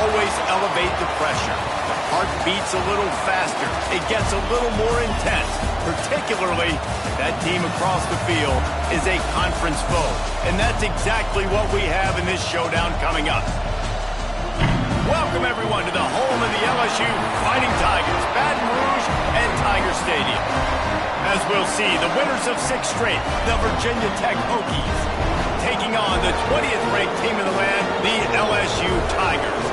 always elevate the pressure. The heart beats a little faster. It gets a little more intense, particularly if that team across the field is a conference foe. And that's exactly what we have in this showdown coming up. Welcome, everyone, to the home of the LSU Fighting Tigers, Baton Rouge and Tiger Stadium. As we'll see, the winners of 6 straight, the Virginia Tech Hokies, taking on the 20th ranked team in the land, the LSU Tigers.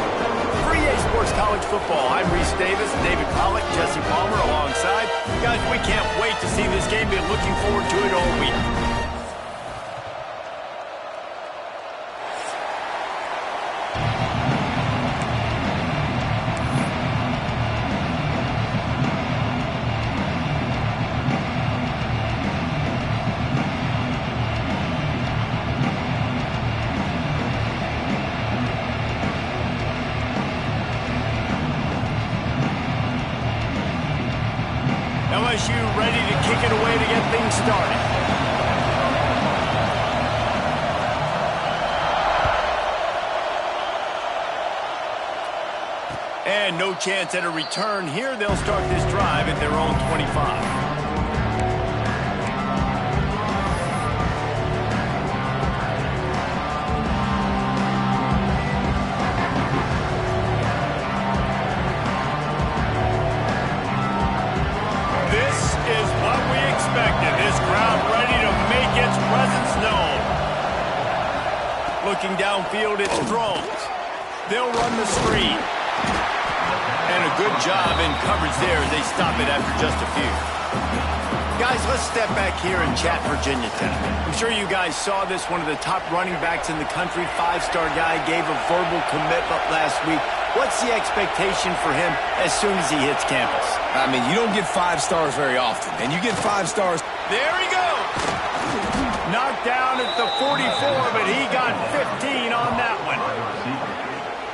For EA Sports College Football, I'm Reese Davis, David Pollack, Jesse Palmer alongside. Guys, we can't wait to see this game. Been looking forward to it all week. LSU ready to kick it away to get things started. And no chance at a return here. They'll start this drive at their own 25. Looking downfield, it's drones. They'll run the screen. And a good job in coverage there as they stop it after just a few. Guys, let's step back here and chat Virginia Tech. I'm sure you guys saw this. One of the top running backs in the country, 5-star guy, gave a verbal commitment last week. What's the expectation for him as soon as he hits campus? I mean, you don't get 5 stars very often, and you get 5 stars. There he goes. Knocked down at the 44, but he got 15 on that one.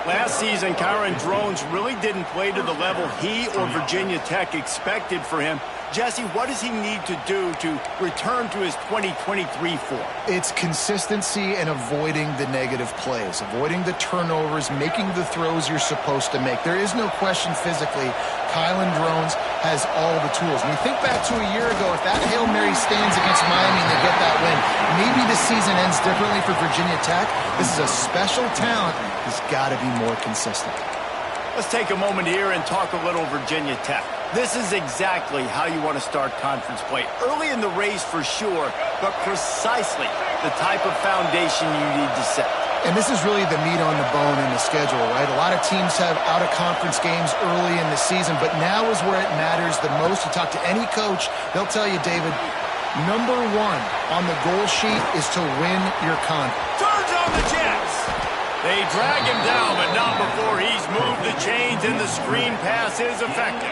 Last season, Kyron Drones really didn't play to the level he or Virginia Tech expected for him. Jesse, what does he need to do to return to his 2023 form? It's consistency and avoiding the negative plays, avoiding the turnovers, making the throws you're supposed to make. There is no question physically, Kyron Drones has all the tools. When you think back to a year ago, if that Hail Mary stands against Miami and they get that win, maybe the season ends differently for Virginia Tech. This is a special talent. He's got to be more consistent. Let's take a moment here and talk a little Virginia Tech. This is exactly how you want to start conference play. Early in the race for sure, but precisely the type of foundation you need to set. And this is really the meat on the bone in the schedule, right? A lot of teams have out-of-conference games early in the season, but now is where it matters the most. You talk to any coach, they'll tell you, David, number 1 on the goal sheet is to win your conference. Turns on the Jets. They drag him down, but not before he's moved the chains and the screen pass is effective.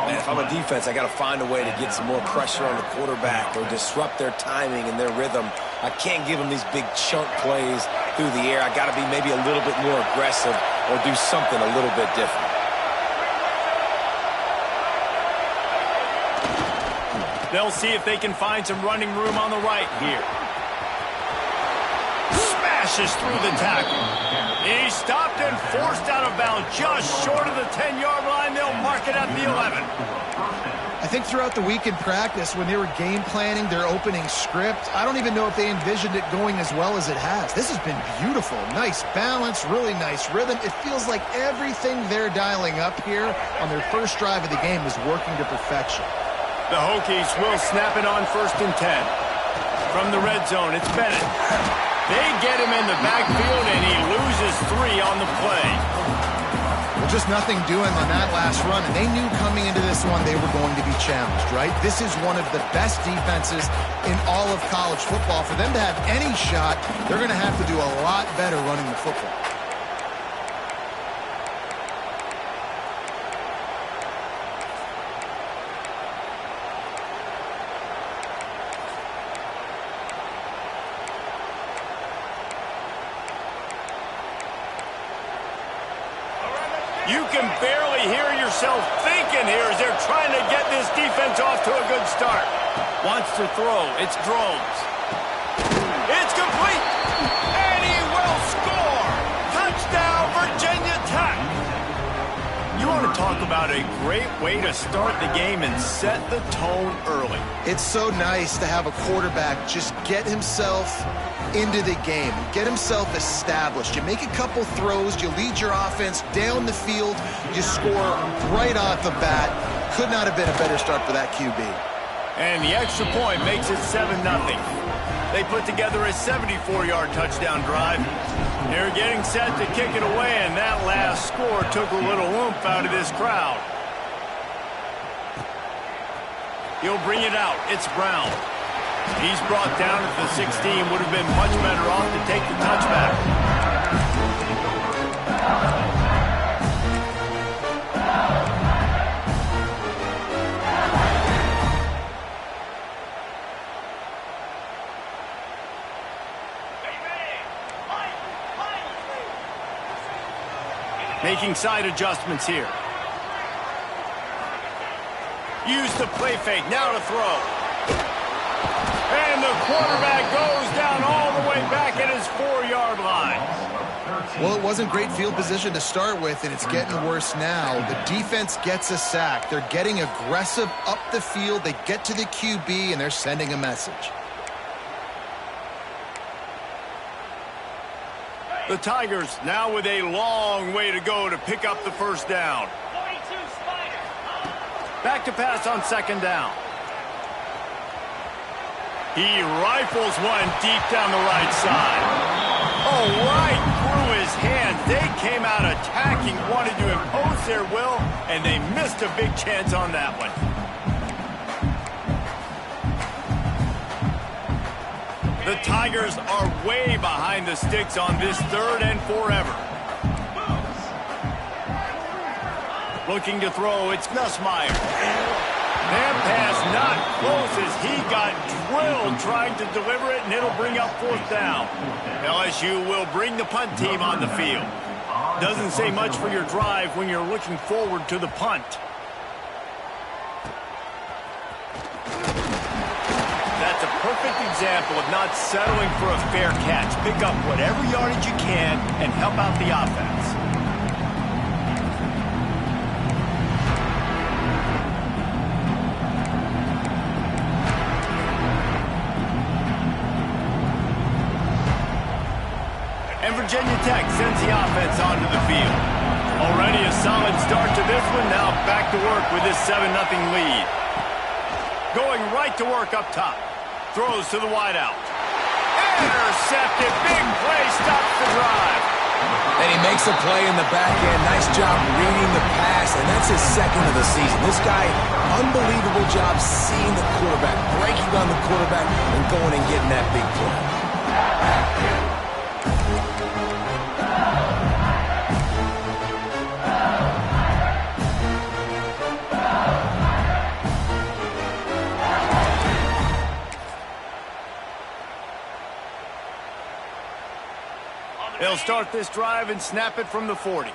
Man, if I'm a defense, I got to find a way to get some more pressure on the quarterback or disrupt their timing and their rhythm. I can't give them these big chunk plays through the air. I got to be maybe a little bit more aggressive or do something a little bit different. They'll see if they can find some running room on the right here. Smashes through the tackle. He stopped and forced out of bounds just short of the 10-yard line. They'll mark it at the 11. I think throughout the week in practice, when they were game planning their opening script, I don't even know if they envisioned it going as well as it has. This has been beautiful. Nice balance, really nice rhythm. It feels like everything they're dialing up here on their first drive of the game is working to perfection. The Hokies will snap it on 1st and 10. From the red zone, it's Bennett. They get him in the backfield, and he loses 3 on the play. Well, just nothing doing on that last run, and they knew coming into this one they were going to be challenged, right? This is one of the best defenses in all of college football. For them to have any shot, they're going to have to do a lot better running the football. You can barely hear yourself thinking here as they're trying to get this defense off to a good start. Wants to throw. It's Drones. It's complete. And he will score. Touchdown, Virginia. talk about a great way to start the game and set the tone early. It's so nice to have a quarterback just get himself into the game, get himself established. You make a couple throws, you lead your offense down the field, you score right off the bat. Could not have been a better start for that QB. And the extra point makes it 7-0. They put together a 74-yard touchdown drive. They're getting set to kick it away, and that last score took a little oomph out of this crowd. He'll bring it out. It's Brown. He's brought down at the 16. Would have been much better off to take the touchback. Making side adjustments here. Use the play fake. Now to throw. And the quarterback goes down all the way back at his 4-yard line. Well, it wasn't great field position to start with, and it's getting worse now. The defense gets a sack. They're getting aggressive up the field. They get to the QB, and they're sending a message. The Tigers now with a long way to go to pick up the first down. Back to pass on second down. He rifles one deep down the right side. Oh, right through his hands. They came out attacking, wanted to impose their will, and they missed a big chance on that one. The Tigers are way behind the sticks on this 3rd and forever. Looking to throw, it's Nussmeier. That pass not close as he got drilled trying to deliver it, and it'll bring up 4th down. LSU will bring the punt team on the field. Doesn't say much for your drive when you're looking forward to the punt. That's a perfect example of not settling for a fair catch. Pick up whatever yardage you can and help out the offense. And Virginia Tech sends the offense onto the field. Already a solid start to this one. Now back to work with this 7-0 lead. Going right to work up top. Throws to the wideout. Intercepted. Big play. Stops the drive. And he makes a play in the back end. Nice job reading the pass, and that's his 2nd of the season. This guy, unbelievable job seeing the quarterback, breaking on the quarterback, and going and getting that big play. They'll start this drive and snap it from the 40.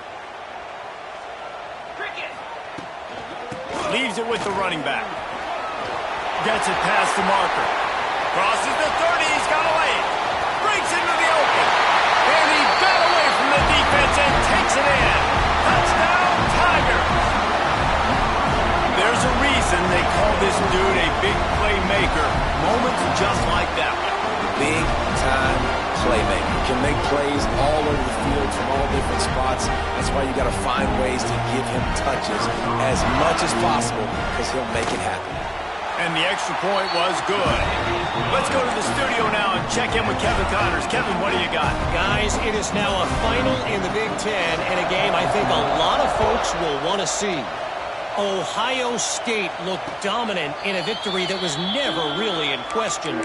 Leaves it with the running back. Gets it past the marker. Crosses the 30. He's got away. Breaks into the open. And he got away from the defense and takes it in. Touchdown, Tigers. There's a reason they call this dude a big playmaker. Moments just like that one. Big time playmaker. Can make plays all over the field from all different spots. That's why you got to find ways to give him touches as much as possible, because he'll make it happen. And the extra point was good. Let's go to the studio now and check in with Kevin Connors. Kevin, what do you got? Guys, it is now a final in the Big Ten, and a game I think a lot of folks will want to see. Ohio State looked dominant in a victory that was never really in question.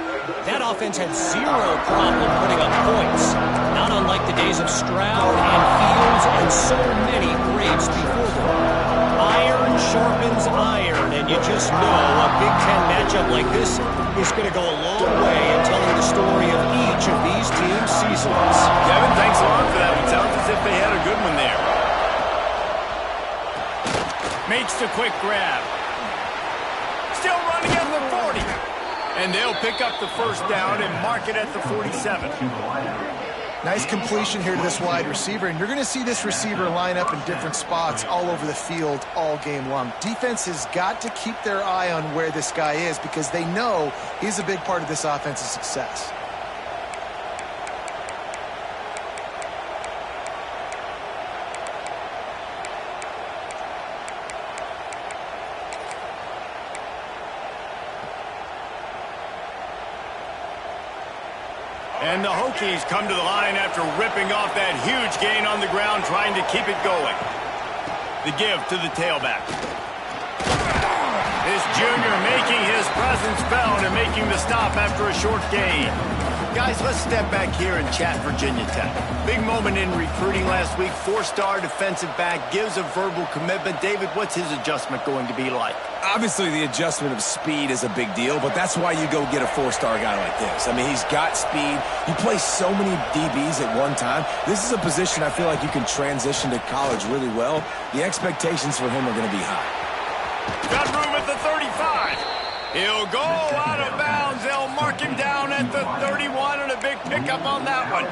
That offense had zero problem putting up points, not unlike the days of Stroud and Fields and so many greats before them. Iron sharpens iron, and you just know a Big Ten matchup like this is going to go a long way in telling the story of each of these teams' seasons. Kevin, thanks a lot for that. It sounds as if they had a good one there. Makes the quick grab. Still running at the 40. And they'll pick up the first down and mark it at the 47. Nice completion here to this wide receiver, and you're going to see this receiver line up in different spots all over the field all game long. Defense has got to keep their eye on where this guy is because they know he's a big part of this offense's success. And the Hokies come to the line after ripping off that huge gain on the ground, trying to keep it going. The give to the tailback. This junior making his presence felt and making the stop after a short gain. Guys, let's step back here and chat Virginia Tech. Big moment in recruiting last week. Four-star defensive back gives a verbal commitment. David, what's his adjustment going to be like? Obviously, the adjustment of speed is a big deal, but that's why you go get a four-star guy like this. I mean, he's got speed. You play so many DBs at one time. This is a position I feel like you can transition to college really well. The expectations for him are going to be high. Got room at the 35. He'll go out of bounds. They'll mark him down at the 31, and a big pickup on that one.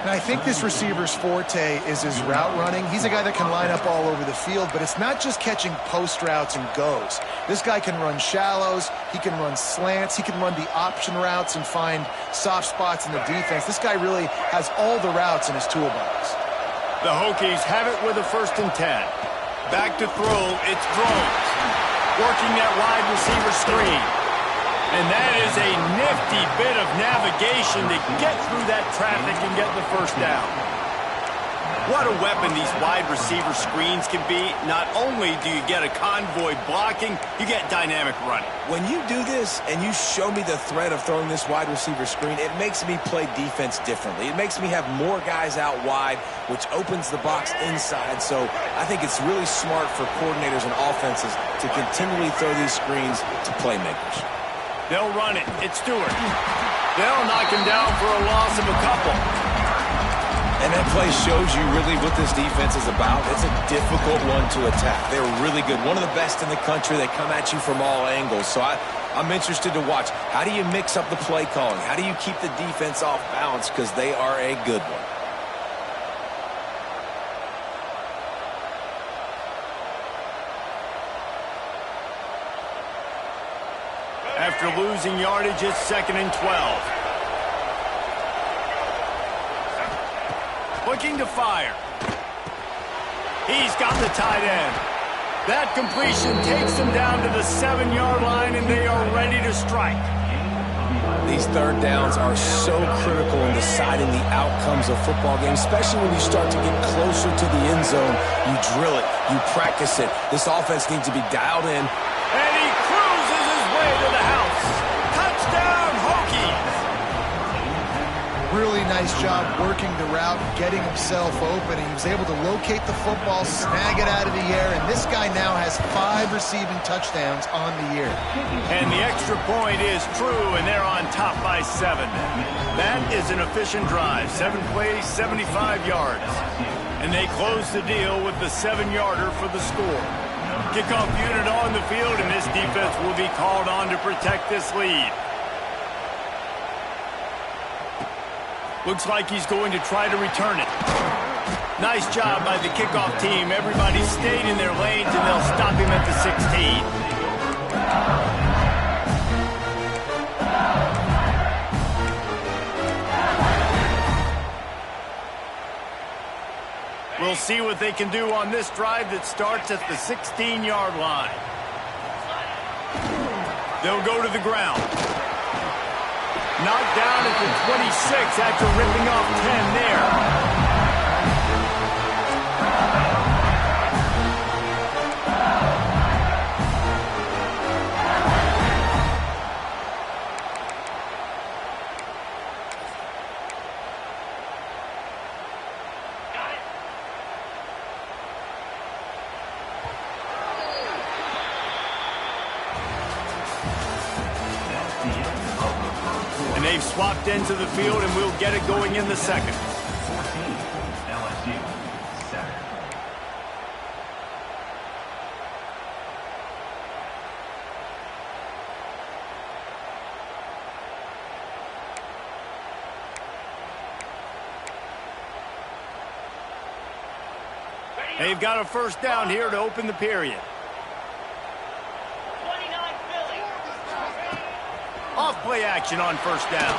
And I think this receiver's forte is his route running. He's a guy that can line up all over the field, but it's not just catching post routes and goes. This guy can run shallows, he can run slants, he can run the option routes and find soft spots in the defense. This guy really has all the routes in his toolbox. The Hokies have it with a 1st and 10. Back to throw, it's Drones. Working that wide receiver screen. And that is a nifty bit of navigation to get through that traffic and get the first down. What a weapon these wide receiver screens can be. Not only do you get a convoy blocking, you get dynamic running. When you do this and you show me the threat of throwing this wide receiver screen, it makes me play defense differently. It makes me have more guys out wide, which opens the box inside. So I think it's really smart for coordinators and offenses to continually throw these screens to playmakers. They'll run it. It's Stewart. They'll knock him down for a loss of a couple. And that play shows you really what this defense is about. It's a difficult one to attack. They're really good. One of the best in the country. They come at you from all angles. So I'm interested to watch. How do you mix up the play calling? How do you keep the defense off balance? Because they are a good one. After losing yardage, it's 2nd and 12. Looking to fire. He's got the tight end. That completion takes them down to the 7-yard line, and they are ready to strike. These third downs are so critical in deciding the outcomes of football games, especially when you start to get closer to the end zone. You drill it. You practice it. This offense needs to be dialed in. And he cruises his way to the house. Touchdown, Hokies! Really nice job working the route, getting himself open. He was able to locate the football, snag it out of the air, and this guy now has 5 receiving touchdowns on the year. And the extra point is true, and they're on top by 7. That is an efficient drive. 7 plays, 75 yards. And they close the deal with the 7-yarder for the score. Kickoff unit on the field, and this defense will be called on to protect this lead. Looks like he's going to try to return it. Nice job by the kickoff team. Everybody stayed in their lanes, and they'll stop him at the 16. We'll see what they can do on this drive that starts at the 16-yard line. They'll go to the ground. Knocked down at the 26 after ripping off 10 there. And they've swapped into the field, and we'll get it going in the second. 14, LSU, 7. They've got a first down here to open the period. Off play action on first down.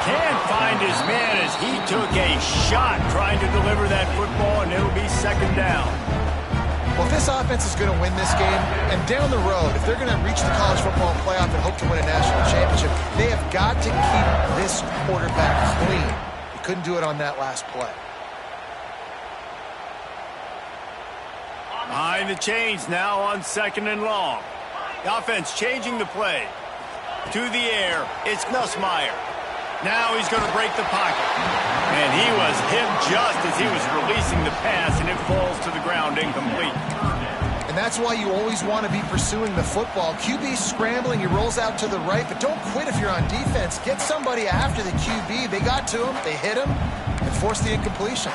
Can't find his man as he took a shot trying to deliver that football, and it'll be second down. Well, if this offense is going to win this game, and down the road, if they're going to reach the college football playoff and hope to win a national championship, they have got to keep this quarterback clean. He couldn't do it on that last play. Behind the chains now on second and long. The offense changing the play. To the air, it's Nussmeier. Now he's going to break the pocket. And he was hit just as he was releasing the pass, and it falls to the ground incomplete. And that's why you always want to be pursuing the football. QB scrambling, he rolls out to the right, but don't quit if you're on defense. Get somebody after the QB. They got to him, they hit him, and forced the incompletion.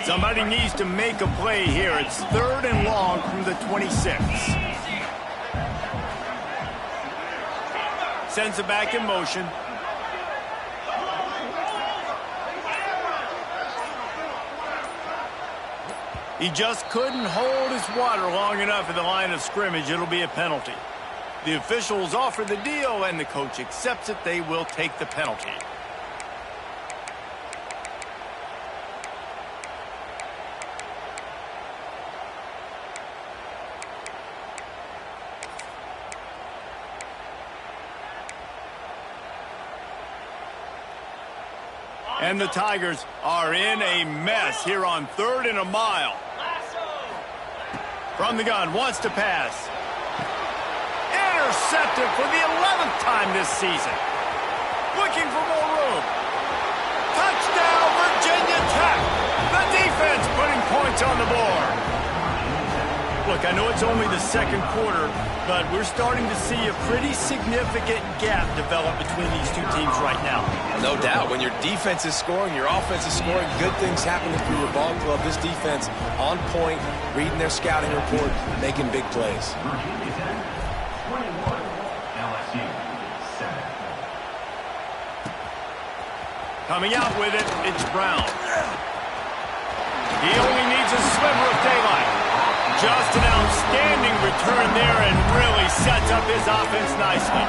Somebody needs to make a play here. It's third and long from the 26. Sends it back in motion. He just couldn't hold his water long enough at the line of scrimmage. It'll be a penalty. The officials offer the deal, and the coach accepts it. They will take the penalty. And the Tigers are in a mess here on third and a mile. From the gun, wants to pass. Intercepted for the 11th time this season. Looking for more room. Touchdown, Virginia Tech. The defense putting points on the board. Look, I know it's only the second quarter, but we're starting to see a pretty significant gap develop between these two teams right now. No doubt. When your defense is scoring, your offense is scoring, good things happening through your ball club. This defense on point, reading their scouting report, making big plays. Virginia Tech, 21. LSU, 7. Coming out with it, it's Brown. He only needs a sliver of daylight. Just an outstanding return there and really sets up his offense nicely.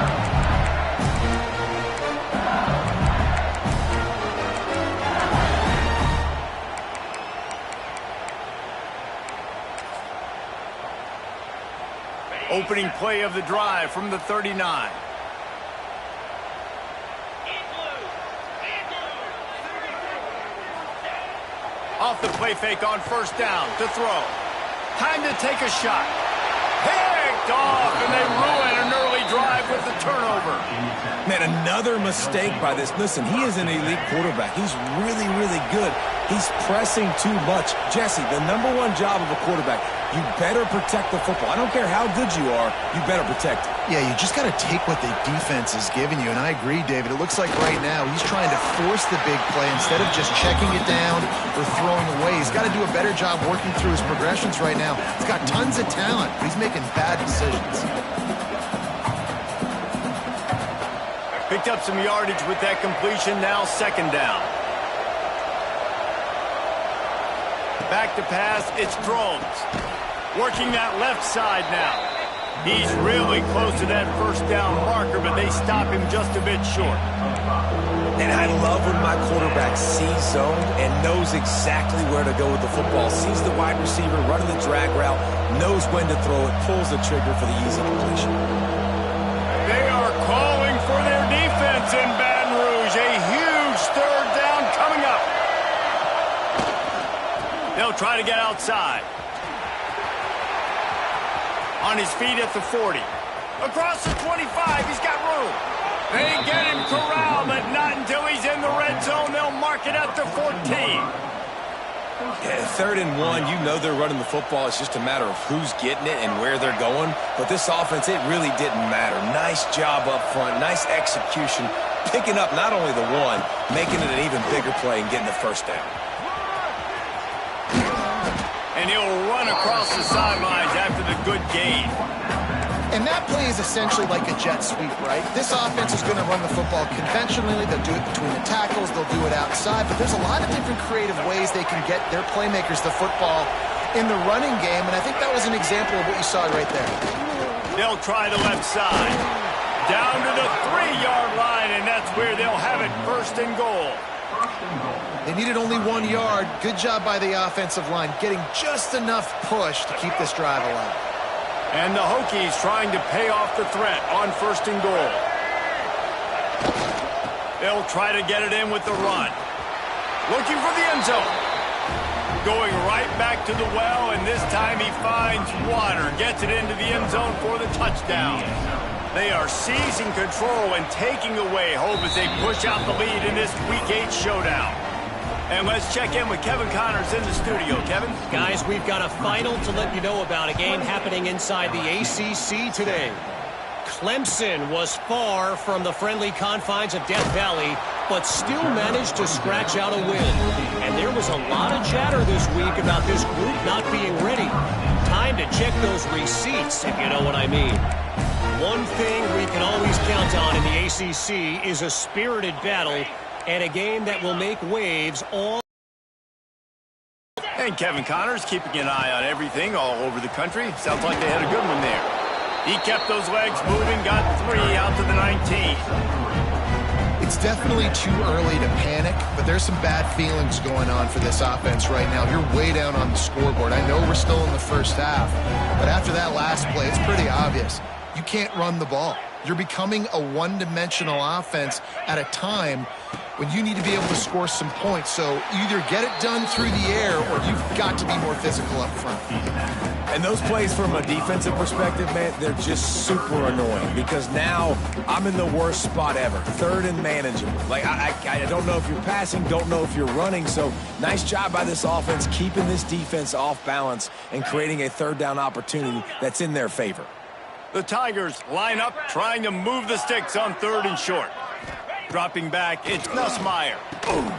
Opening play of the drive from the 39. Off the play fake on first down to throw. Time to take a shot. Picked off, and they ruin an early drive with the turnover. Man, another mistake by this. Listen, he is an elite quarterback. He's really, really good. He's pressing too much. Jesse, the #1 job of a quarterback, you better protect the football. I don't care how good you are, you better protect it. Yeah, you just got to take what the defense is giving you, and I agree, David. It looks like right now he's trying to force the big play instead of just checking it down or throwing away. He's got to do a better job working through his progressions right now. He's got tons of talent, but he's making bad decisions. Picked up some yardage with that completion, now second down. Back to pass, it's Drones. Working that left side now. He's really close to that first down marker, but they stop him just a bit short. And I love when my quarterback sees zone and knows exactly where to go with the football. Sees the wide receiver running the drag route, knows when to throw it, pulls the trigger for the easy completion. They are calling for their defense in Baton Rouge. A huge third down coming up. They'll try to get outside. On his feet at the 40. Across the 25, he's got room. They get him corralled, but not until he's in the red zone. They'll mark it at the 14. Yeah, 3rd and 1, you know they're running the football. It's just a matter of who's getting it and where they're going. But this offense, it really didn't matter. Nice job up front, nice execution, picking up not only the one, making it an even bigger play and getting the first down. And he'll run across the sidelines after the good gain. And that play is essentially like a jet sweep, right? This offense is going to run the football conventionally. They'll do it between the tackles. They'll do it outside. But there's a lot of different creative ways they can get their playmakers the football in the running game. And I think that was an example of what you saw right there. They'll try the left side. Down to the 3-yard line, and that's where they'll have it, 1st and goal. They needed only 1 yard. Good job by the offensive line, getting just enough push to keep this drive alive. And the Hokies trying to pay off the threat on 1st and goal. They'll try to get it in with the run. Looking for the end zone. Going right back to the well, and this time he finds water. Gets it into the end zone for the touchdown. They are seizing control and taking away hope as they push out the lead in this Week 8 showdown. And let's check in with Kevin Connors in the studio. Kevin? Guys, we've got a final to let you know about, a game happening inside the ACC today. Clemson was far from the friendly confines of Death Valley, but still managed to scratch out a win. And there was a lot of chatter this week about this group not being ready. Time to check those receipts, if you know what I mean. One thing we can always count on in the ACC is a spirited battle and a game that will make waves all. And Kevin Connors keeping an eye on everything all over the country. Sounds like they had a good one there. He kept those legs moving, got 3 out to the 19. It's definitely too early to panic, but there's some bad feelings going on for this offense right now. You're way down on the scoreboard. I know we're still in the first half, but after that last play, it's pretty obvious. You can't run the ball. You're becoming a one-dimensional offense at a time when you need to be able to score some points. So either get it done through the air or you've got to be more physical up front. And those plays from a defensive perspective, man, they're just super annoying because now I'm in the worst spot ever. 3rd and manageable. Like, I don't know if you're passing, don't know if you're running. So nice job by this offense keeping this defense off balance and creating a 3rd down opportunity that's in their favor. The Tigers line up, trying to move the sticks on 3rd and short. Dropping back, it's Nussmeier. Boom.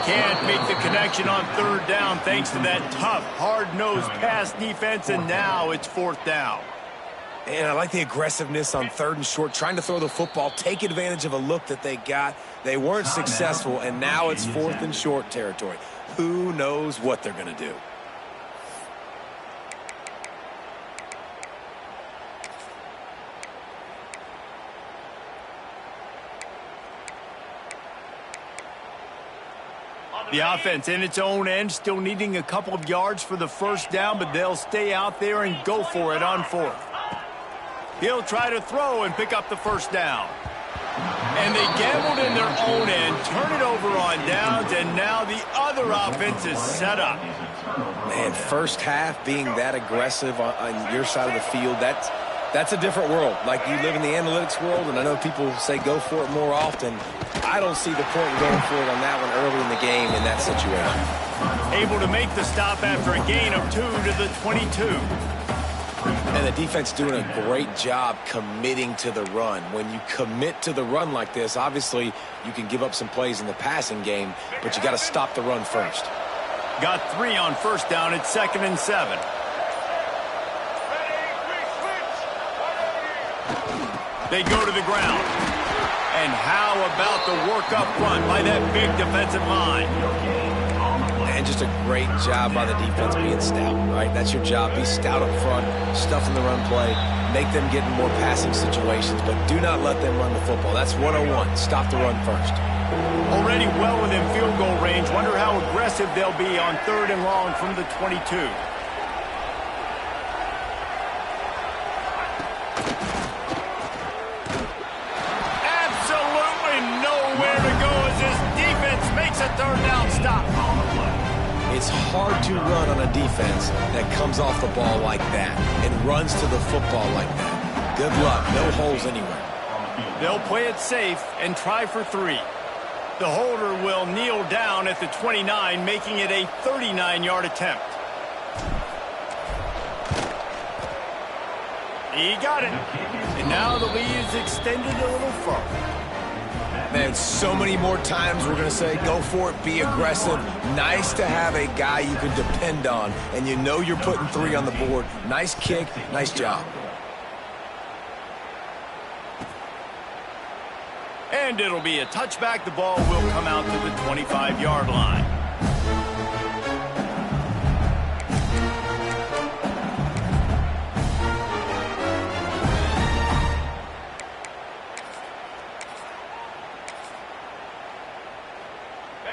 Can't make the connection on 3rd down thanks to that tough, hard-nosed pass defense, and now it's 4th down. And I like the aggressiveness on 3rd and short, trying to throw the football, take advantage of a look that they got. They weren't successful, and now it's 4th and short territory. Who knows what they're going to do? The offense in its own end, still needing a couple of yards for the 1st down, but they'll stay out there and go for it on 4th. He'll try to throw and pick up the 1st down. And they gambled in their own end, turn it over on downs, and now the other offense is set up. Man, first half being that aggressive on your side of the field, that's a different world. Like, you live in the analytics world, and I know people say go for it more often. I don't see the point in going for it on that one early in the game in that situation. Able to make the stop after a gain of 2 to the 22. And the defense doing a great job committing to the run. When you commit to the run like this, obviously you can give up some plays in the passing game, but you got to stop the run first. Got 3 on 1st down. It's 2nd and 7. They go to the ground. And how about the work up front by that big defensive line? And just a great job by the defense being stout, right? That's your job. Be stout up front, stuff in the run play, make them get in more passing situations, but do not let them run the football. That's 101. Stop the run first. Already well within field goal range. Wonder how aggressive they'll be on 3rd and long from the 22. A 3rd down stop. It's hard to run on a defense that comes off the ball like that and runs to the football like that. Good luck. No holes anywhere. They'll play it safe and try for 3. The holder will kneel down at the 29, making it a 39-yard attempt. He got it. And now the lead is extended a little further. Man, so many more times we're going to say, go for it, be aggressive. Nice to have a guy you can depend on, and you know you're putting 3 on the board. Nice kick, nice job. And it'll be a touchback. The ball will come out to the 25-yard line.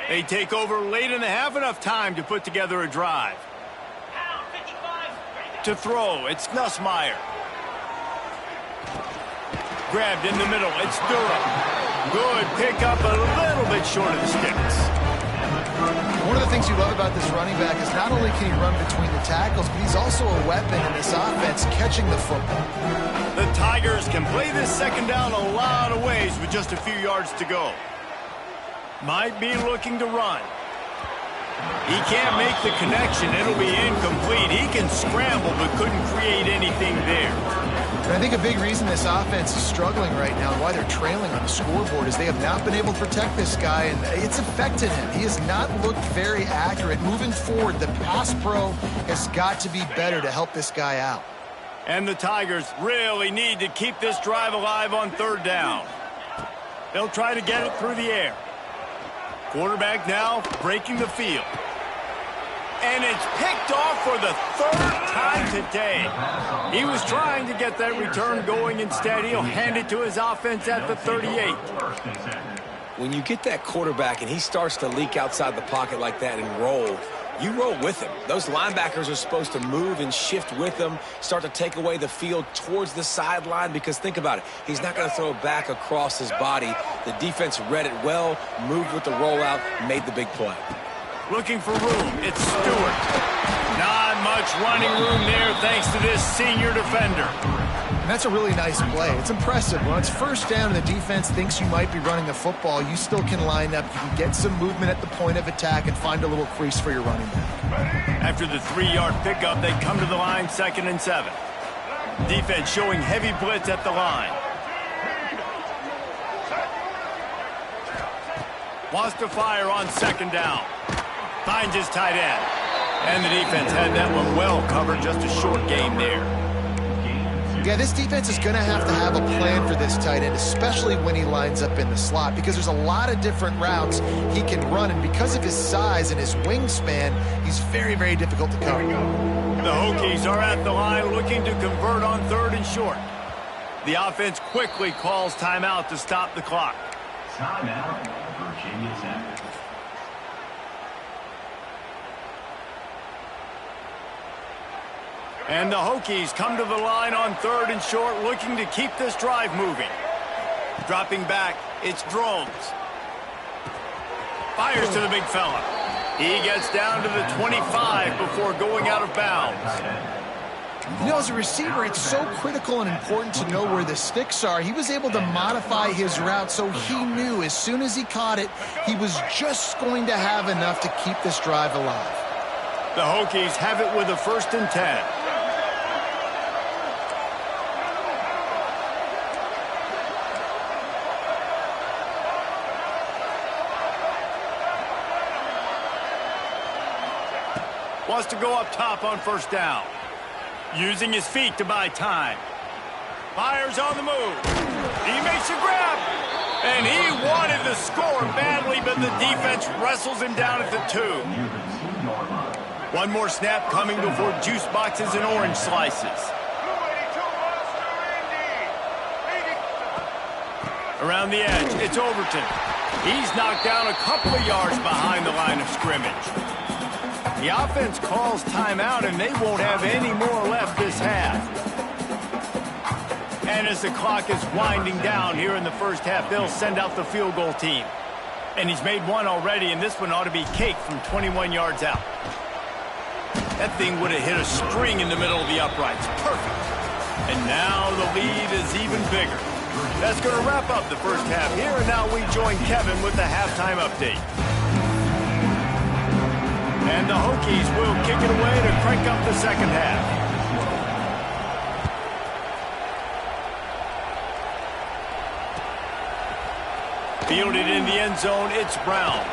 They take over late in the half, enough time to put together a drive. To throw, it's Nussmeier. Grabbed in the middle, it's Durham. Good pickup, a little bit short of the sticks. One of the things you love about this running back is not only can he run between the tackles, but he's also a weapon in this offense catching the football. The Tigers can play this second down a lot of ways with just a few yards to go. Might be looking to run. He can't make the connection. It'll be incomplete. He can scramble but couldn't create anything there. And I think a big reason this offense is struggling right now and why they're trailing on the scoreboard is they have not been able to protect this guy, and it's affected him. He has not looked very accurate. Moving forward, the pass pro has got to be better to help this guy out. And the Tigers really need to keep this drive alive on third down. They'll try to get it through the air. Quarterback now breaking the field. And it's picked off for the third time today. He was trying to get that return going. Instead, he'll hand it to his offense at the 38. When you get that quarterback and he starts to leak outside the pocket like that and roll, you roll with him. Those linebackers are supposed to move and shift with him, start to take away the field towards the sideline, because think about it. He's not going to throw it back across his body. The defense read it well, moved with the rollout, made the big play. Looking for room. It's Stewart. Not much running room there thanks to this senior defender. And that's a really nice play. It's impressive. When it's first down and the defense thinks you might be running the football, you still can line up. You can get some movement at the point of attack and find a little crease for your running back. After the 3-yard pickup, they come to the line, 2nd and 7. Defense showing heavy blitz at the line. Wants to fire on 2nd down. Finds his tight end. And the defense had that one well covered. Just a short game there. Yeah, this defense is going to have a plan for this tight end, especially when he lines up in the slot, because there's a lot of different routes he can run, and because of his size and his wingspan, he's very, very difficult to cover. The Hokies are at the line looking to convert on 3rd and short. The offense quickly calls timeout to stop the clock. Timeout, Virginia Tech. And the Hokies come to the line on 3rd and short, looking to keep this drive moving. Dropping back, it's Drones. Fires to the big fella. He gets down to the 25 before going out of bounds. You know, as a receiver, it's so critical and important to know where the sticks are. He was able to modify his route so he knew as soon as he caught it, he was just going to have enough to keep this drive alive. The Hokies have it with a 1st and 10. Wants to go up top on 1st down. Using his feet to buy time. Fires on the move. He makes a grab. And he wanted the score badly, but the defense wrestles him down at the 2. One more snap coming before juice boxes and orange slices. Around the edge, it's Overton. He's knocked down a couple of yards behind the line of scrimmage. The offense calls timeout, and they won't have any more left this half. And as the clock is winding down here in the first half, they'll send out the field goal team. And he's made one already, and this one ought to be cake from 21 yards out. That thing would have hit a string in the middle of the uprights. Perfect. And now the lead is even bigger. That's going to wrap up the first half here, and now we join Kevin with the halftime update. And the Hokies will kick it away to crank up the second half. Fielded in the end zone, it's Brown.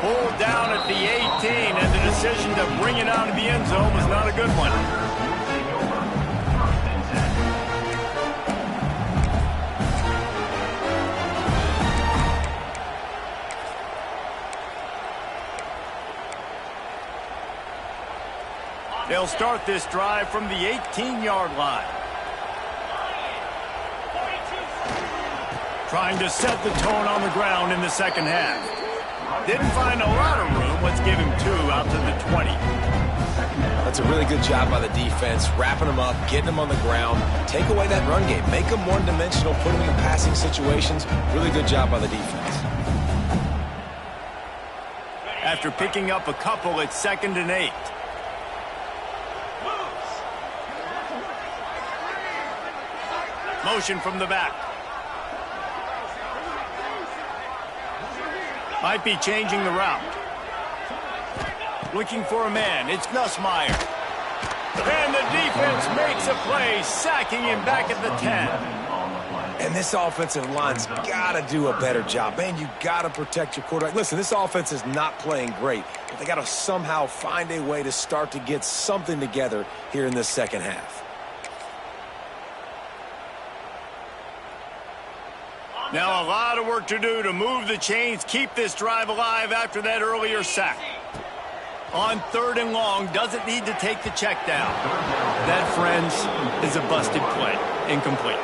Pulled down at the 18, and the decision to bring it out of the end zone was not a good one. They'll start this drive from the 18-yard line. Trying to set the tone on the ground in the second half. Didn't find a lot of room. Let's give him 2 out to the 20. That's a really good job by the defense, wrapping them up, getting them on the ground. Take away that run game. Make them one-dimensional, put them in passing situations. Really good job by the defense. After picking up a couple, it's 2nd and 8. Motion from the back. Might be changing the route. Looking for a man. It's Nussmeier. And the defense makes a play, sacking him back at the 10. And this offensive line's got to do a better job. Man, you got to protect your quarterback. Listen, this offense is not playing great, but they got to somehow find a way to start to get something together here in this second half. Now a lot of work to do to move the chains, keep this drive alive after that earlier sack. On 3rd and long, doesn't need to take the check down. That, friends, is a busted play. Incomplete.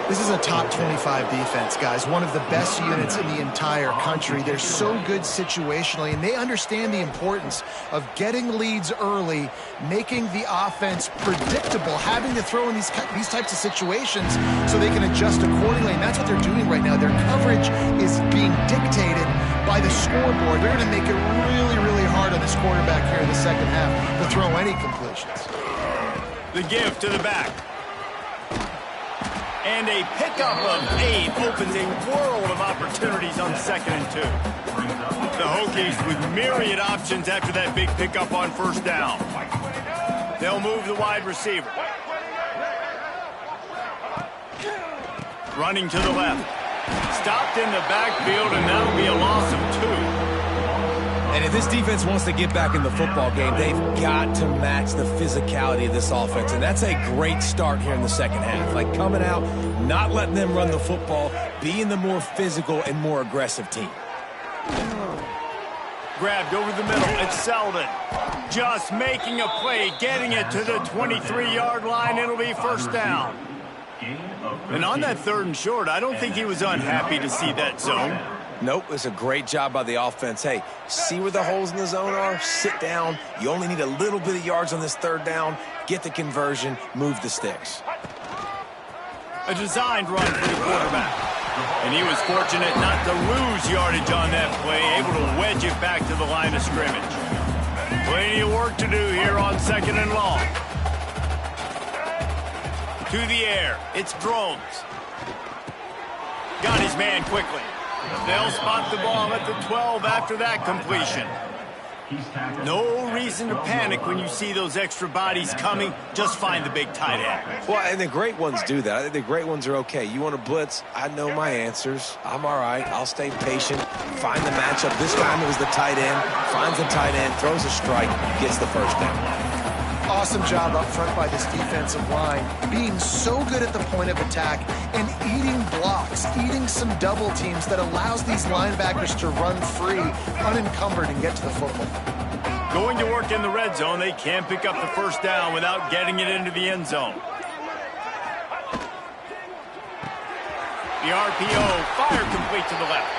This is a top 25 defense, guys. One of the best units in the entire country. They're so good situationally, and they understand the importance of getting leads early, making the offense predictable, having to throw in these types of situations so they can adjust accordingly. And that's what they're doing right now. Their coverage is being dictated by the scoreboard. They're going to make it really, really hard on this quarterback here in the second half to throw any completions. The give to the back. And a pickup of 8 opens a world of opportunities on 2nd and 2. The Hokies with myriad options after that big pickup on 1st down. They'll move the wide receiver. Running to the left. Stopped in the backfield, and that'll be a loss of 2. And if this defense wants to get back in the football game, they've got to match the physicality of this offense. And that's a great start here in the second half. Like coming out, not letting them run the football, being the more physical and more aggressive team. Grabbed over the middle. It's Selden. Just making a play, getting it to the 23-yard line. It'll be 1st down. And on that 3rd and short, I don't think he was unhappy to see that zone. Nope, it's a great job by the offense. Hey, see where the holes in the zone are? Sit down. You only need a little bit of yards on this 3rd down. Get the conversion. Move the sticks. A designed run for the quarterback. And he was fortunate not to lose yardage on that play, able to wedge it back to the line of scrimmage. Plenty of work to do here on 2nd and long. To the air. It's Drones. Got his man quickly. They'll spot the ball at the 12 after that completion. No reason to panic when you see those extra bodies coming. Just find the big tight end. Well, and the great ones do that. I think the great ones are okay. You want to blitz? I know my answers. I'm all right. I'll stay patient. Find the matchup. This time it was the tight end. Finds the tight end, throws a strike, gets the 1st down. Awesome job up front by this defensive line, being so good at the point of attack and eating blocks, eating some double teams that allows these linebackers to run free, unencumbered, and get to the football. Going to work in the red zone, they can't pick up the 1st down without getting it into the end zone. The RPO, fire complete to the left.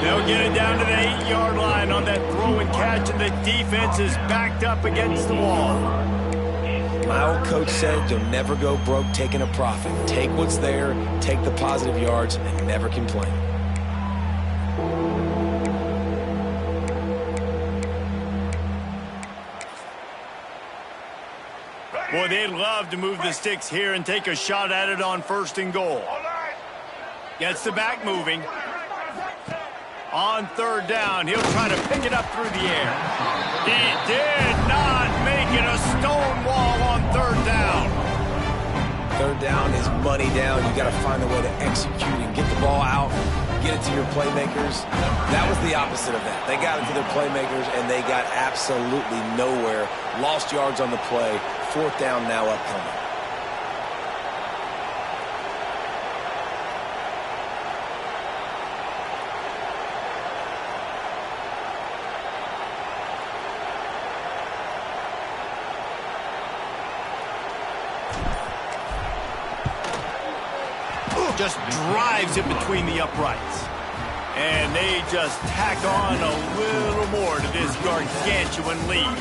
They'll get it down to the 8-yard line on that throw and catch, and the defense is backed up against the wall. My old coach said you'll never go broke taking a profit. Take what's there, take the positive yards, and never complain. Boy, they'd love to move the sticks here and take a shot at it on 1st and goal. Gets the back moving. On 3rd down, he'll try to pick it up through the air. He did not make it a stone wall on 3rd down. 3rd down is money down. You got to find a way to execute and get the ball out, get it to your playmakers. That was the opposite of that. They got it to their playmakers, and they got absolutely nowhere. Lost yards on the play. 4th down now upcoming. just drives it between the uprights. And they just tack on a little more to this gargantuan lead.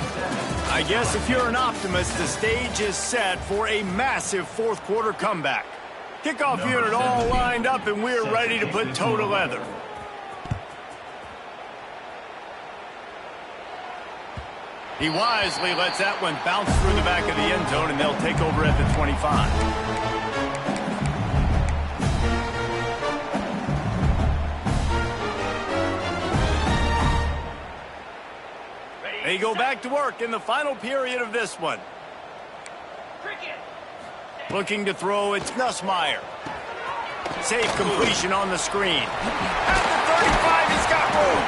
I guess if you're an optimist, the stage is set for a massive fourth quarter comeback. Kickoff unit all lined up, and we're ready to put toe to leather. He wisely lets that one bounce through the back of the end zone, and they'll take over at the 25. They go back to work in the final period of this one. Looking to throw, it's Nussmeier. Safe completion on the screen. At the 35, he's got room.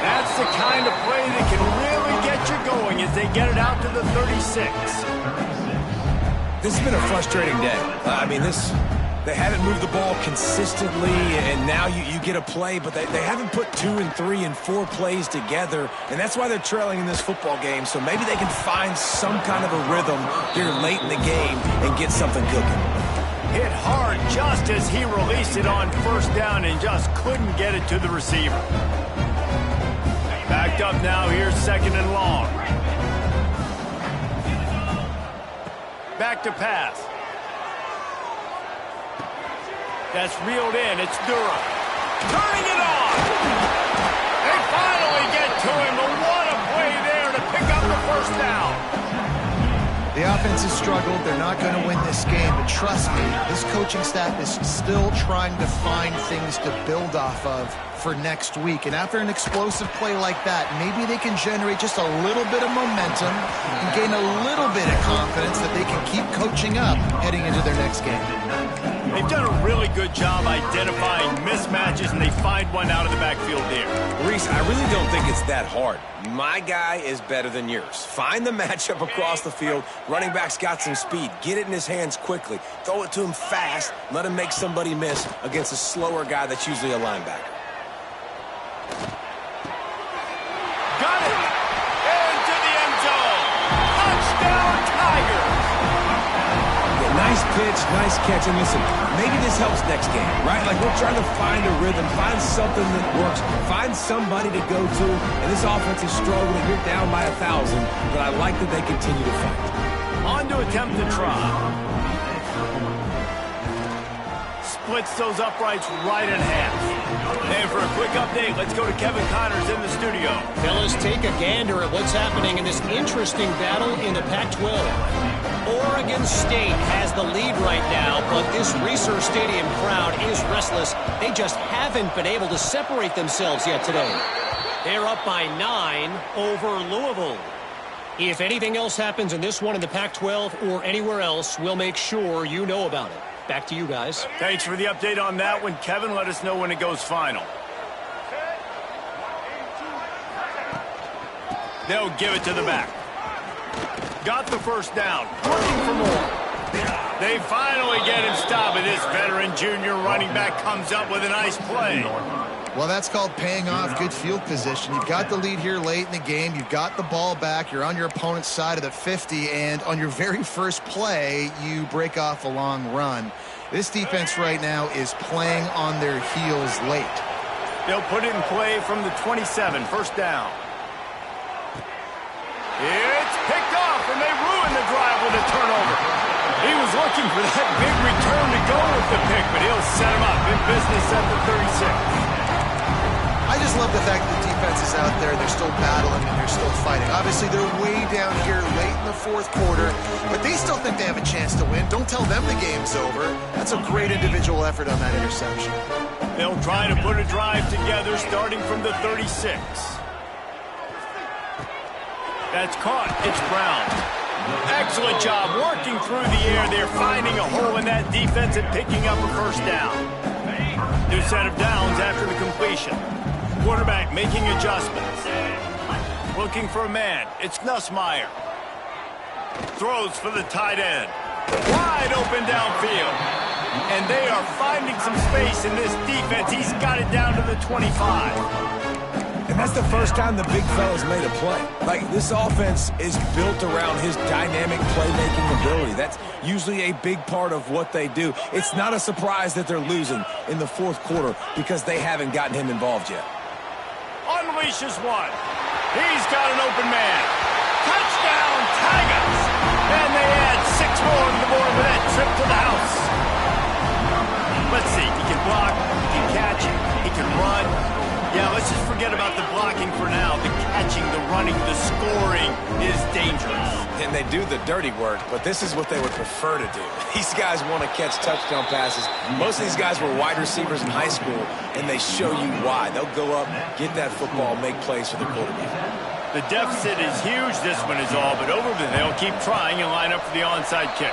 That's the kind of play that can really get you going as they get it out to the 36. This has been a frustrating day. They haven't moved the ball consistently, and now you get a play, but they haven't put 2 and 3 and 4 plays together, and that's why they're trailing in this football game. So maybe they can find some kind of a rhythm here late in the game and get something cooking. Hit hard just as he released it on first down and just couldn't get it to the receiver. Backed up now, here's second and long. Back to pass. That's reeled in. It's Durham. Turning it on. They finally get to him, but what a play there to pick up the first down. The offense has struggled. They're not going to win this game, but trust me, this coaching staff is still trying to find things to build off of for next week. And after an explosive play like that, maybe they can generate just a little bit of momentum and gain a little bit of confidence that they can keep coaching up heading into their next game. They've done a really good job identifying mismatches, and they find one out of the backfield there. Reese, I really don't think it's that hard. My guy is better than yours. Find the matchup across the field. Running back's got some speed. Get it in his hands quickly. Throw it to him fast. Let him make somebody miss against a slower guy that's usually a linebacker. Got it! Into the end zone! Touchdown, Tigers! Nice pitch, nice catch, and listen, maybe this helps next game, right? Like, we're trying to find a rhythm, find something that works, find somebody to go to, and this offense is struggling. You're down by 1,000, but I like that they continue to fight. On to attempt to try. Splits those uprights right in half. And for a quick update, let's go to Kevin Connors in the studio. Fellas, take a gander at what's happening in this interesting battle in the Pac-12. Oregon State has the lead right now, but this Research Stadium crowd is restless. They just haven't been able to separate themselves yet today. They're up by 9 over Louisville. If anything else happens in this one in the Pac-12 or anywhere else, we'll make sure you know about it. Back to you guys. Thanks for the update on that one, Kevin. Let us know when it goes final. They'll give it to the back. Got the first down. Looking for more. They finally get him stopped, and this veteran junior running back comes up with a nice play. Well, that's called paying off good field position. You've got the lead here late in the game. You've got the ball back. You're on your opponent's side of the 50, and on your very first play, you break off a long run. This defense right now is playing on their heels late. They'll put it in play from the 27, first down. It's picked off, and they ruin the drive with a turnover. He was looking for that big return to go with the pick, but he'll set him up in business at the 36. I just love the fact that the defense is out there. They're still battling and they're still fighting. Obviously, they're way down here late in the fourth quarter, but they still think they have a chance to win. Don't tell them the game's over. That's a great individual effort on that interception. They'll try to put a drive together starting from the 36. That's caught. It's Brown. Excellent job working through the air. They're finding a hole in that defense and picking up a first down. New set of downs after the completion. Quarterback making adjustments. Looking for a man. It's Nussmeier. Throws for the tight end. Wide open downfield. And they are finding some space in this defense. He's got it down to the 25. And that's the first time the big fella's made a play. Like, this offense is built around his dynamic playmaking ability. That's usually a big part of what they do. It's not a surprise that they're losing in the fourth quarter because they haven't gotten him involved yet. Unleashes one. He's got an open man. Touchdown, Tigers! And they add 6 more to the board with that trip to the house. Let's see. He can block. He can catch. He can run. Yeah, let's just forget about the blocking for now. The catching, the running, the scoring is dangerous. And they do the dirty work, but this is what they would prefer to do. These guys want to catch touchdown passes. Most of these guys were wide receivers in high school, and they show you why. They'll go up, get that football, make plays for the quarterback. The deficit is huge, this one is all, but over there, they'll keep trying and line up for the onside kick.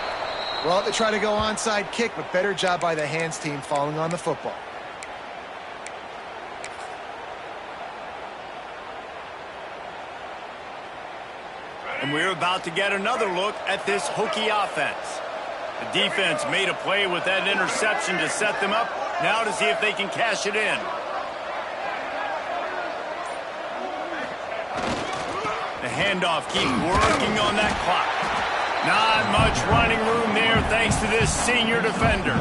Well, they try to go onside kick, but better job by the hands team falling on the football. And we're about to get another look at this Hokie offense. The defense made a play with that interception to set them up. Now to see if they can cash it in. The handoff keeps working on that clock. Not much running room there thanks to this senior defender.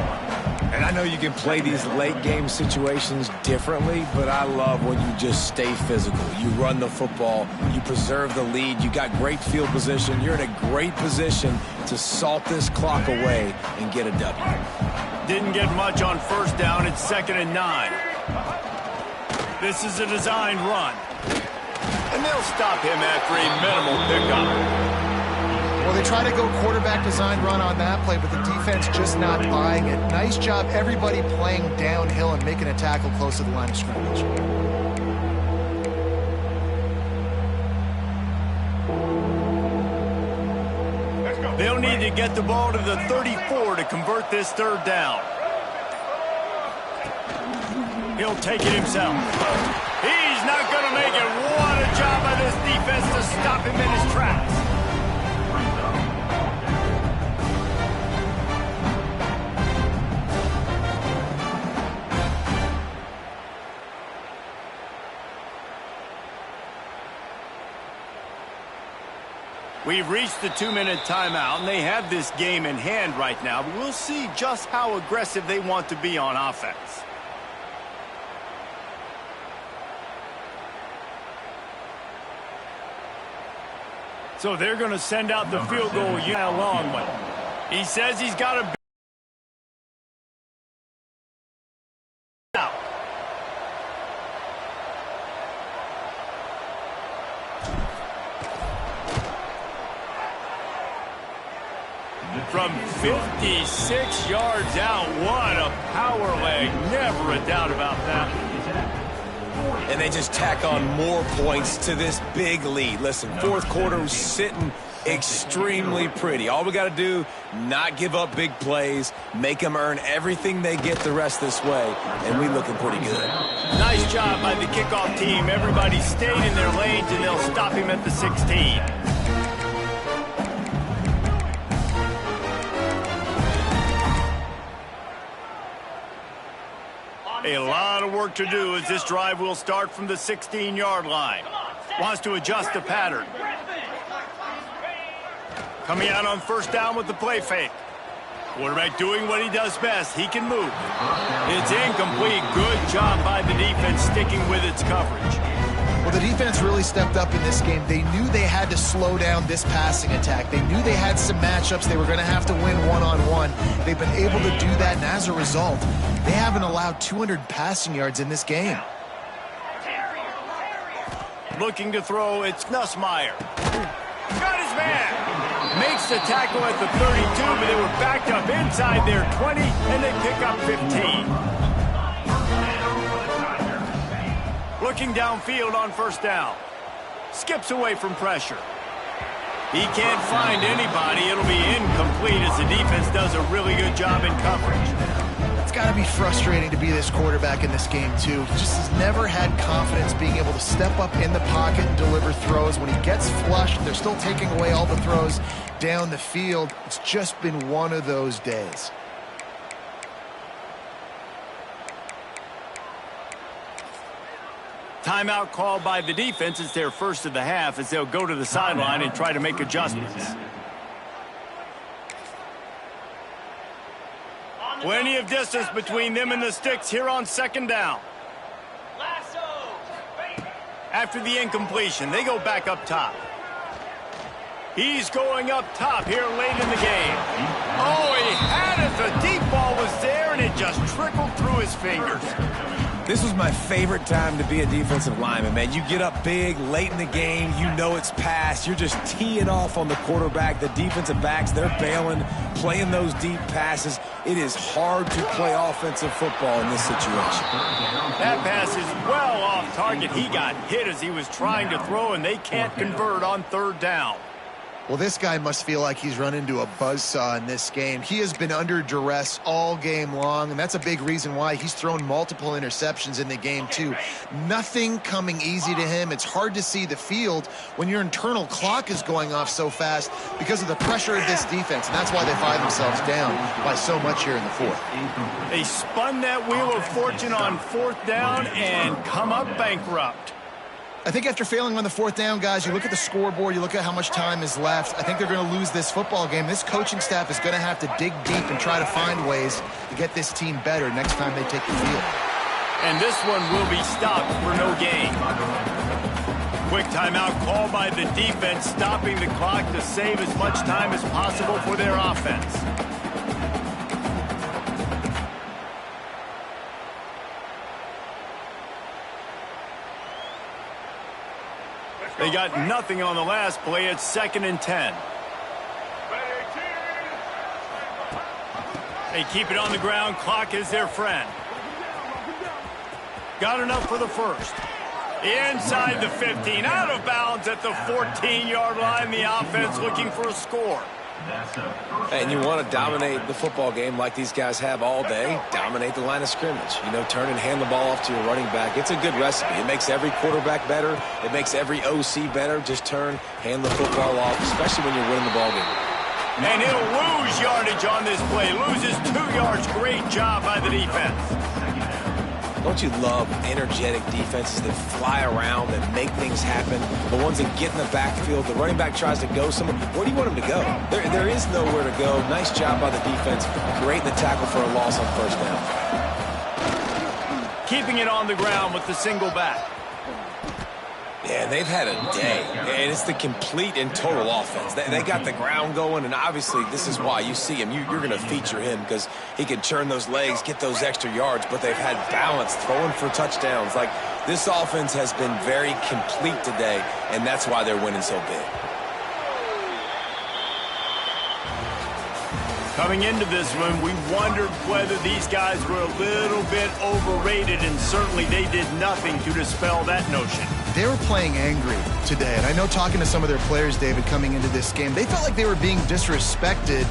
And I know you can play these late game situations differently, but I love when you just stay physical. You run the football, you preserve the lead, you got great field position, you're in a great position to salt this clock away and get a W. Didn't get much on first down, it's 2nd and 9. This is a designed run. And they'll stop him after a minimal pickup. Well, they try to go quarterback design run on that play, but the defense just not buying it. Nice job, everybody playing downhill and making a tackle close to the line of scrimmage. They'll need to get the ball to the 34 to convert this 3rd down. He'll take it himself. He's not going to make it. What a job by this defense to stop him in his tracks. We've reached the 2-minute timeout, and they have this game in hand right now. But we'll see just how aggressive they want to be on offense. So they're going to send out the field goal unit a long one. He says he's got a out. From 56 yards out, what a power leg. Never a doubt about that. And they just tack on more points to this big lead. Listen, fourth quarter was sitting extremely pretty. All we got to do, not give up big plays, make them earn everything they get the rest this way, and we looking pretty good. Nice job by the kickoff team. Everybody stayed in their lanes, and they'll stop him at the 16. A lot of work to do as this drive will start from the 16-yard line. Wants to adjust the pattern. Coming out on first down with the play fake. Quarterback doing what he does best. He can move. It's incomplete. Good job by the defense sticking with its coverage. Well, the defense really stepped up in this game. They knew they had to slow down this passing attack. They knew they had some matchups they were going to have to win one-on-one. They've been able to do that, and as a result, they haven't allowed 200 passing yards in this game. Looking to throw, it's Nussmeier. Got his man. Makes the tackle at the 32, but they were backed up inside their 20, and they pick up 15. Looking downfield on first down. Skips away from pressure. He can't find anybody. It'll be incomplete as the defense does a really good job in coverage. It's got to be frustrating to be this quarterback in this game, too. He just has never had confidence being able to step up in the pocket and deliver throws. When he gets flushed, they're still taking away all the throws down the field. It's just been one of those days. Timeout called by the defense. It's their first of the half as they'll go to the sideline and try to make adjustments. Plenty of distance between them and the sticks here on second down. After the incompletion, they go back up top. He's going up top here late in the game. Oh, he had it. The deep ball was there, and it just trickled through his fingers. This was my favorite time to be a defensive lineman, man. You get up big, late in the game, you know it's past. You're just teeing off on the quarterback. The defensive backs, they're bailing, playing those deep passes. It is hard to play offensive football in this situation. That pass is well off target. He got hit as he was trying to throw, and they can't convert on third down. Well, this guy must feel like he's run into a buzzsaw in this game. He has been under duress all game long, and that's a big reason why he's thrown multiple interceptions in the game, too. Nothing coming easy to him. It's hard to see the field when your internal clock is going off so fast because of the pressure of this defense, and that's why they find themselves down by so much here in the fourth. They spun that wheel of fortune on fourth down and come up bankrupt. I think after failing on the fourth down, guys, you look at the scoreboard, you look at how much time is left. I think they're going to lose this football game. This coaching staff is going to have to dig deep and try to find ways to get this team better next time they take the field. And this one will be stopped for no gain. Quick timeout called by the defense, stopping the clock to save as much time as possible for their offense. They got nothing on the last play. It's 2nd and 10. They keep it on the ground. Clock is their friend. Got enough for the first. Inside the 15. Out of bounds at the 14-yard line. The offense looking for a score. And you want to dominate the football game like these guys have all day. Dominate the line of scrimmage. You know, turn and hand the ball off to your running back. It's a good recipe. It makes every quarterback better. It makes every OC better. Just turn, hand the football off, especially when you're winning the ball game. And he'll lose yardage on this play. Loses 2 yards. Great job by the defense. Don't you love energetic defenses that fly around, that make things happen? The ones that get in the backfield, the running back tries to go somewhere. Where do you want him to go? There is nowhere to go. Nice job by the defense. Great in the tackle for a loss on first down. Keeping it on the ground with the single back. Yeah, they've had a day, and it's the complete and total offense. They got the ground going, and obviously this is why you see him. You're going to feature him because he can churn those legs, get those extra yards, but they've had balance, throwing for touchdowns. Like, this offense has been very complete today, and that's why they're winning so big. Coming into this one, we wondered whether these guys were a little bit overrated, and certainly they did nothing to dispel that notion. They were playing angry today, and I know talking to some of their players, David, coming into this game, they felt like they were being disrespected.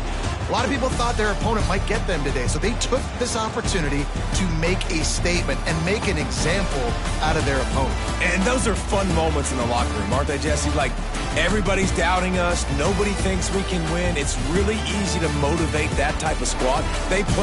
A lot of people thought their opponent might get them today, so they took this opportunity to make a statement and make an example out of their opponent. And those are fun moments in the locker room, aren't they, Jesse? Like, everybody's doubting us. Nobody thinks we can win. It's really easy to motivate that type of squad. They play